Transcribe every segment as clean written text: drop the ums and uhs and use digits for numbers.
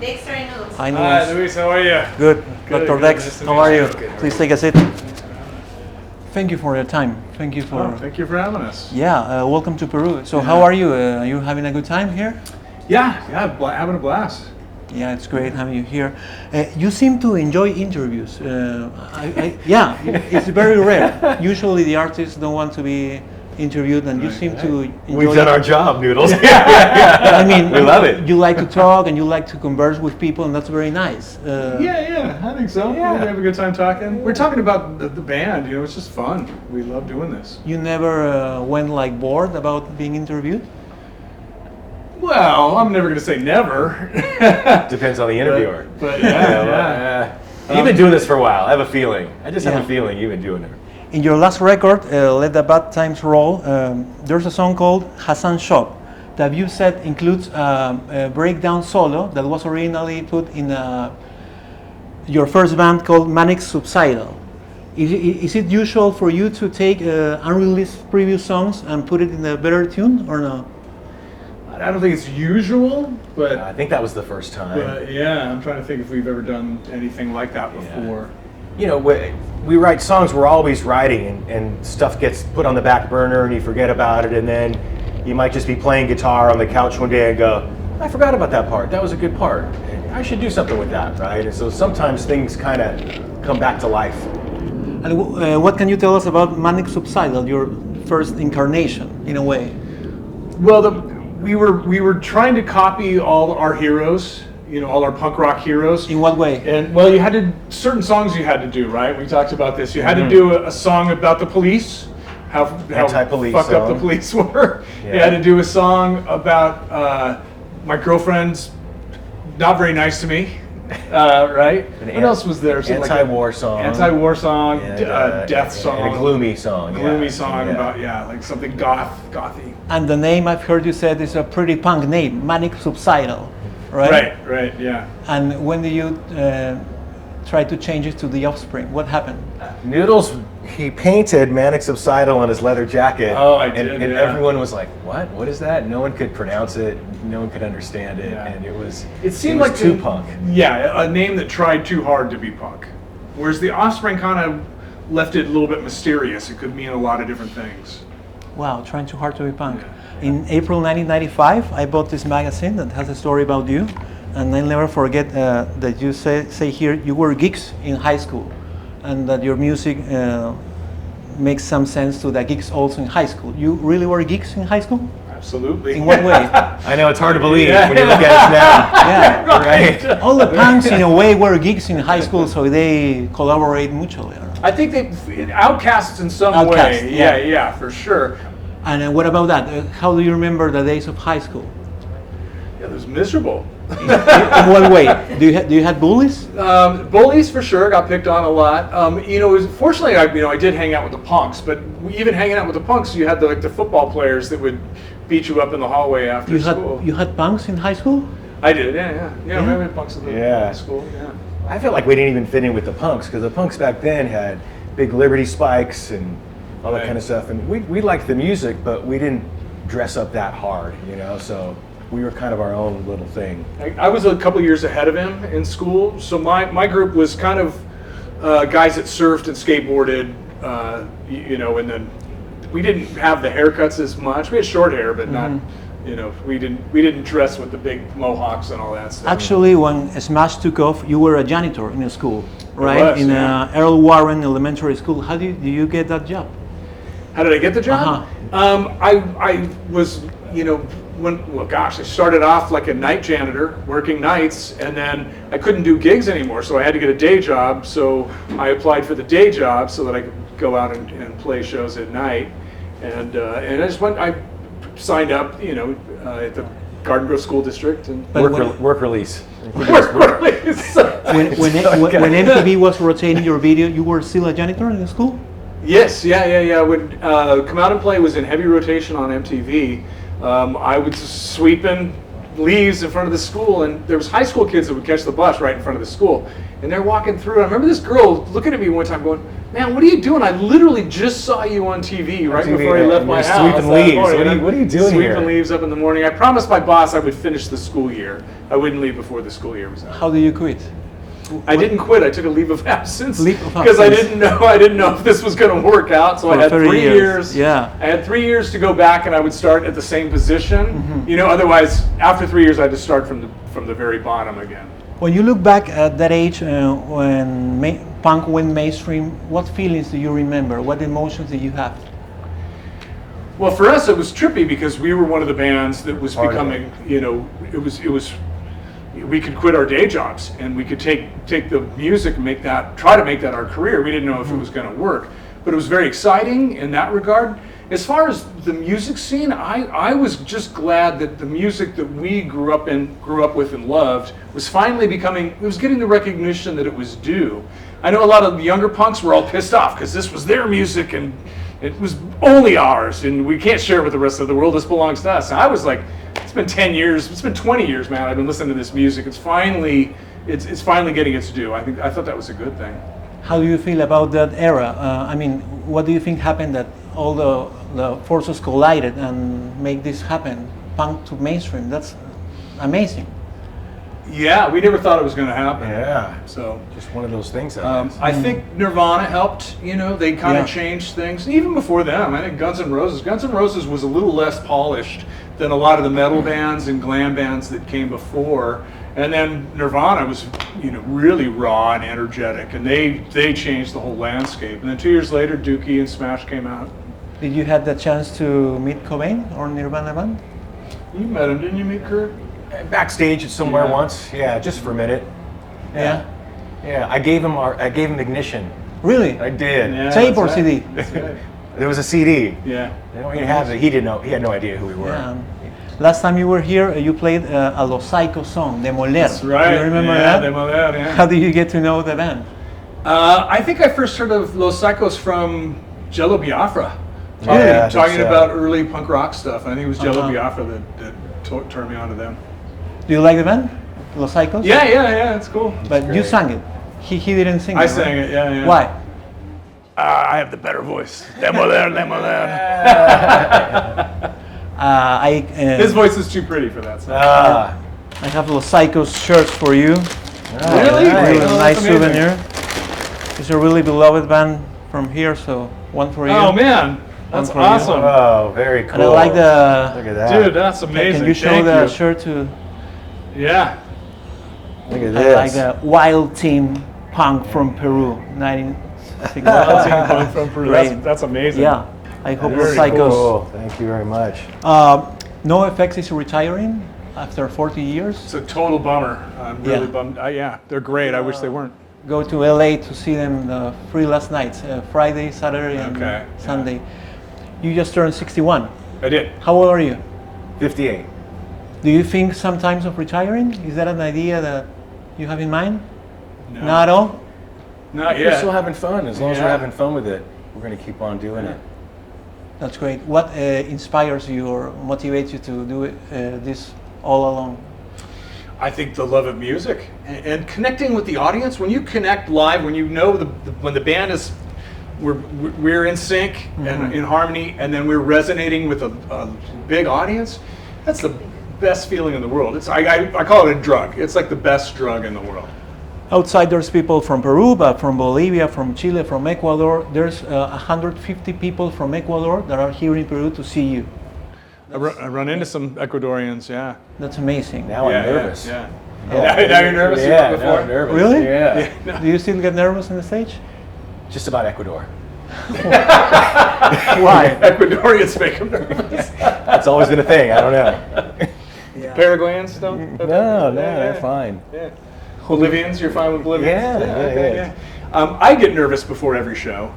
noodles. Hi, Hi, Luis, how are you? Good. Good, Dr. good. Dex, Nice to how meet are you. you? Good. Please take a seat. Thank you for your time. Thank you for... Thank you for having us. Yeah, welcome to Peru. So Yeah. how are you? Are you having a good time here? Yeah, having a blast. Yeah, it's great having you here. You seem to enjoy interviews. Yeah, it's very rare. Usually the artists don't want to be interviewed, and you seem to enjoy. We've done our job, Noodles. I mean, we love it. You like to talk and you like to converse with people, and that's very nice. Yeah, I think so. Yeah. We have a good time talking. We're talking about the band, you know, it's just fun. We love doing this. You never went like bored about being interviewed? Well, I'm never going to say never. Depends on the interviewer. But yeah. You've been doing this for a while. I have a feeling. I just have Yeah. a feeling you've been doing it. In your last record, Let the Bad Times Roll, there's a song called Hassan Shop that you said includes a breakdown solo that was originally put in your first band called Manic Subsidal. Is it usual for you to take unreleased previous songs and put it in a better tune, or no? I don't think it's usual, but I think that was the first time. yeah, I'm trying to think if we've ever done anything like that before. You know, we write songs, we're always writing, and stuff gets put on the back burner and you forget about it, and then you might just be playing guitar on the couch one day and go, I forgot about that part, that was a good part. I should do something with that, right? And so sometimes things kind of come back to life. And what can you tell us about Manic Subsidal, your first incarnation, in a way? Well, we were trying to copy all our heroes, you know, all our punk rock heroes. In what way? And well, you had to, certain songs you had to do, right? We talked about this. You had to do a song about the police, how Anti-police fucked up song. the police were. Yeah. You had to do a song about my girlfriend's not very nice to me, right? What else was there? Something like Anti-war song. Anti-war song, And, death song. And a gloomy song. Gloomy yeah. song Yeah. about, like something gothy. And the name I've heard you said is a pretty punk name, Manic Subsidal, right? Right, yeah. And when do you try to change it to the Offspring? What happened? Noodles, he painted Manic Subsidal on his leather jacket. Oh, I and, did, and yeah. everyone was like, what? What is that? No one could pronounce it. No one could understand it. Yeah. And It seemed was like too punk. Yeah, a name that tried too hard to be punk. Whereas the Offspring kind of left it a little bit mysterious. It could mean a lot of different things. Wow, trying too hard to be punk. In April 1995, I bought this magazine that has a story about you, and I'll never forget that you say here you were geeks in high school, and that your music makes some sense to the geeks also in high school. You really were geeks in high school? Absolutely. In what way? I know it's hard to believe Yeah. when you look at us now. Yeah, Right. all the punks in a way were geeks in high school, so they collaborate mutually. I think they outcasts in some Outcasts, way. yeah. Yeah, for sure. And what about that? How do you remember the days of high school? Yeah, it was miserable. In what way? Do you have bullies? Bullies for sure, got picked on a lot. You know, fortunately, I did hang out with the punks, but even hanging out with the punks, you had the football players that would beat you up in the hallway after school. You had punks in high school? I did, yeah. We had punks in Yeah. school, yeah. I felt like we didn't even fit in with the punks because the punks back then had big Liberty spikes and all that Right. kind of stuff. And we liked the music, but we didn't dress up that hard, you know? So we were kind of our own little thing. I was a couple years ahead of him in school, so my group was kind of guys that surfed and skateboarded, you know, and then we didn't have the haircuts as much. We had short hair, but not, you know, we didn't dress with the big mohawks and all that stuff. Actually, when Smash took off, you were a janitor in a school, right? was, in yeah. Earl Warren Elementary School. How do you get that job? How did I get the job? I was, you know, I started off like a night janitor, working nights, and then I couldn't do gigs anymore, so I had to get a day job. So I applied for the day job so that I could go out and play shows at night, and I just I signed up, you know, at the Garden Grove School District and Work release. work release. When MTV was rotating your video, you were still a janitor in the school? Yes, yeah. When Come Out and Play was in heavy rotation on MTV, I was sweeping, leaves in front of the school, and there was high school kids that would catch the bus right in front of the school, and they're walking through. I remember this girl looking at me one time going, "Man, what are you doing? I literally just saw you on TV right before I left my house. Sweeping leaves. What are you doing here? Sweeping leaves up in the morning. I promised my boss I would finish the school year. I wouldn't leave before the school year was out. How do you quit? I didn't quit. I took a leave of absence Leave of because I absence. didn't know if this was going to work out. So I For had 30 3 years. Yeah. I had 3 years to go back, and I would start at the same position. Mm-hmm. You know, otherwise, after 3 years, I had to start from the very bottom again. When you look back at that age when punk went mainstream, what feelings do you remember? What emotions did you have? Well, for us, it was trippy because we were one of the bands that was Part of becoming, you know, it was. We could quit our day jobs and we could take the music and try to make that our career. We didn't know if it was going to work, but it was very exciting in that regard. As far as the music scene, I was just glad that the music that we grew up with and loved was finally getting the recognition that it was due. I know a lot of the younger punks were all pissed off because this was their music and it was only ours and we can't share it with the rest of the world. This belongs to us. And I was like, it's been 10 years, it's been 20 years, man. I've been listening to this music. It's finally getting its due. I thought that was a good thing. How do you feel about that era? I mean, what do you think happened that all the forces collided and make this happen? Punk to mainstream, that's amazing. Yeah, we never thought it was going to happen. Yeah. So Just one of those things. I think Nirvana helped. You know, they kind of Yeah. changed things. Even before them, I think Guns N' Roses was a little less polished than a lot of the metal bands and glam bands that came before. And then Nirvana was, you know, really raw and energetic, and they changed the whole landscape. And then 2 years later, Dookie and Smash came out. Did you have the chance to meet Cobain or Nirvana band? You met him, didn't you meet Kurt? Backstage somewhere Yeah. once. Yeah, just for a minute. Yeah. Yeah, I gave him Ignition. Really? I did. Yeah, Tape that's or right. CD? That's right. There was a CD. Yeah. They don't even have it. He didn't know. He had no idea who we were. Yeah. Last time you were here, you played a Los Saicos song, Demoler. That's right. Do you remember yeah, that? Demoler, yeah. How did you get to know the band? I think I first heard of Los Saicos from Jello Biafra. Yeah, Talking that's, about early punk rock stuff. I think it was Jello Uh-huh. Biafra that turned me on to them. Do you like the band? Los Saicos? Yeah, it's cool. But you great. sang it. He didn't sing I it, sang right? it, yeah. Why? I have the better voice. Demoler. His voice is too pretty for that song. I have Los Saicos shirts for you. Really? nice. Really Oh, nice that's amazing. souvenir. It's a really beloved band from here, so one for you. Oh man, that's for you. awesome. Oh, very cool. And I like Look the. at that. Dude, that's amazing. Can you show Thank the you. shirt to? Yeah. Look at I this. like the Wild Team Punk from Peru, 1960. Punk from Peru. Great. That's amazing. Yeah, I hope Very Los Saicos. Cool. Thank you very much. No Effects is retiring after 40 years. It's a total bummer. I'm really Yeah. bummed. Yeah, they're great. I wish they weren't. Go to LA to see them the 3 last nights, Friday, Saturday, and Okay, yeah. Sunday. You just turned 61. I did. How old are you? 58. Do you think sometimes of retiring? Is that an idea that you have in mind? No. Not at all? Not We're still yet. having fun. As long as we're Yeah. having fun with it, we're going to keep on doing it. That's great. What inspires you or motivates you to do it, this all along? I think the love of music and connecting with the audience. When you connect live, when you know when the band is, we're in sync and in harmony, and then we're resonating with a big audience. That's the best feeling in the world. I call it a drug. It's like the best drug in the world. Outside, there's people from Peru, but from Bolivia, from Chile, from Ecuador. There's 150 people from Ecuador that are here in Peru to see you. I run into some Ecuadorians. Yeah. That's amazing. Now Yeah, I'm nervous. Yeah. Now you're nervous. You Yeah, were now before. I'm nervous. Really? Yeah. Do you still get nervous on the stage? Just about Ecuador. Why? Ecuadorians make them nervous. That's always been a thing. I don't know. Paraguayans don't? No, they're fine. Yeah. Bolivians, you're fine with Bolivians? Yeah. I get nervous before every show.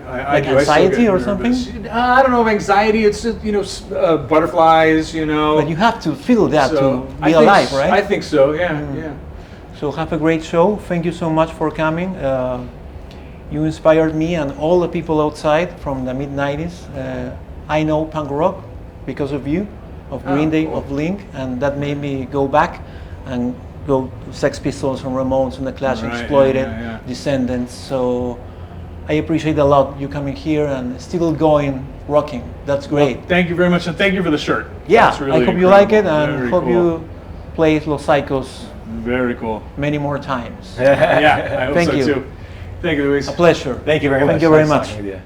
I Like do. I still anxiety get or nervous. something? I don't know if anxiety. It's just, butterflies. But you have to feel that So, to I be think alive, s- right? I think so. Yeah. So have a great show. Thank you so much for coming. You inspired me and all the people outside from the mid-90s. I know punk rock because of you. of Green Day, cool. of Blink, and that made me go back and go to Sex Pistols and Ramones and The Clash, Right, Exploited, yeah. Descendants. So I appreciate a lot you coming here and still going, rocking. That's great. Well, thank you very much, and thank you for the shirt. Yeah, That's really I hope you like it, incredible. and Very hope cool. you play Los Saicos Very cool. many more times. Yeah, I hope Thank so you. too. Thank you, Luis. A pleasure. Thank you very much. Thank you very Nice much. talking with you.